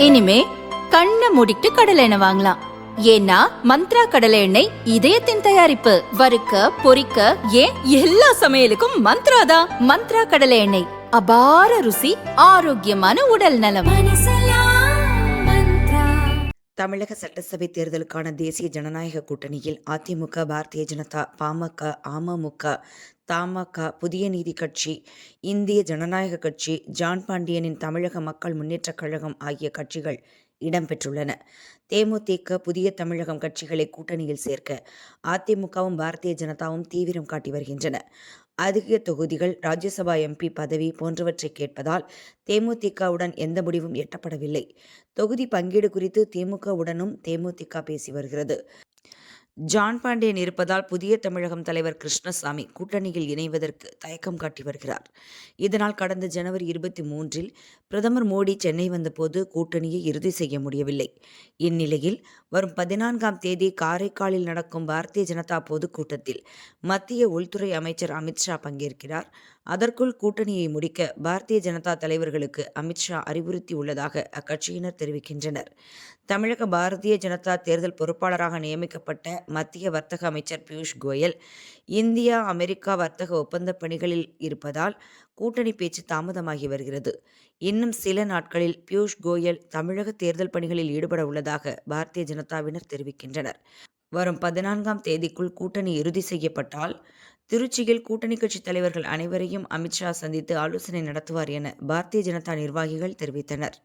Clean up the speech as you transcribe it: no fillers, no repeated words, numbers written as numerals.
இனிமே கண்ணை மூடிட்டு கடலை எண்ணெய் வாங்கலாம். ஏன்னா மந்த்ரா கடலை எண்ணெய் இதயத்தின் தயாரிப்பு. வறுக்க பொரிக்க ஏன் எல்லா சமையலுக்கும் மந்த்ரா தான். மந்த்ரா கடலை எண்ணெய், அபார ருசி, ஆரோக்கியமான உடல் நலம். தமிழக சட்டசபை தேர்தலுக்கான தேசிய ஜனநாயக கூட்டணியில் அதிமுக, பாரதிய ஜனதா, பாமக, அமமுக, தமாக, புதிய நீதி கட்சி, இந்திய ஜனநாயக கட்சி, ஜான் பாண்டியனின் தமிழக மக்கள் முன்னேற்றக் கழகம் ஆகிய கட்சிகள் இடம்பெற்றுள்ளன. தேமுதிக, புதிய தமிழகம் கட்சிகளை கூட்டணியில் சேர்க்க அதிமுகவும் பாரதிய ஜனதாவும் தீவிரம் காட்டி வருகின்றன. அதிக தொகுதிகள், ராஜ்யசபா எம்பி பதவி போன்றவற்றை கேட்பதால் தேமுதிகவுடன் எந்த முடிவும் எட்டப்படவில்லை. தொகுதி பங்கீடு குறித்து திமுகவுடனும் தேமுதிக பேசி வருகிறது. ஜான் பாண்டியன் இருப்பதால் புதிய தமிழகம் தலைவர் கிருஷ்ணசாமி கூட்டணியில் இணைவதற்கு தயக்கம் காட்டி வருகிறார். இதனால் கடந்த ஜனவரி 23 பிரதமர் மோடி சென்னை வந்தபோது கூட்டணியை இறுதி செய்ய முடியவில்லை. இந்நிலையில் வரும் 14ஆம் தேதி காரைக்காலில் நடக்கும் பாரதிய ஜனதா பொதுக்கூட்டத்தில் மத்திய உள்துறை அமைச்சர் அமித்ஷா பங்கேற்கிறார். அதற்குள் கூட்டணியை முடிக்க பாரதிய ஜனதா தலைவர்களுக்கு அமித்ஷா அறிவுறுத்தி உள்ளதாக அக்கட்சியினர் தெரிவிக்கின்றனர். தமிழக பாரதிய ஜனதா தேர்தல் பொறுப்பாளராக நியமிக்கப்பட்ட மத்திய வர்த்தக அமைச்சர் பியூஷ் கோயல் இந்தியா அமெரிக்கா வர்த்தக ஒப்பந்த பணிகளில் இருப்பதால் கூட்டணி பேச்சு தாமதமாகி வருகிறது. இன்னும் சில நாட்களில் பியூஷ் கோயல் தமிழக தேர்தல் பணிகளில் ஈடுபட உள்ளதாக பாரதிய ஜனதாவினர் தெரிவிக்கின்றனர். வரும் 14ஆம் தேதிக்குள் கூட்டணி இறுதி செய்யப்பட்டால் திருச்சியில் கூட்டணி கட்சி தலைவர்கள் அனைவரையும் அமித்ஷா சந்தித்து ஆலோசனை நடத்துவார் என பாரதிய ஜனதா நிர்வாகிகள் தெரிவித்தனர்.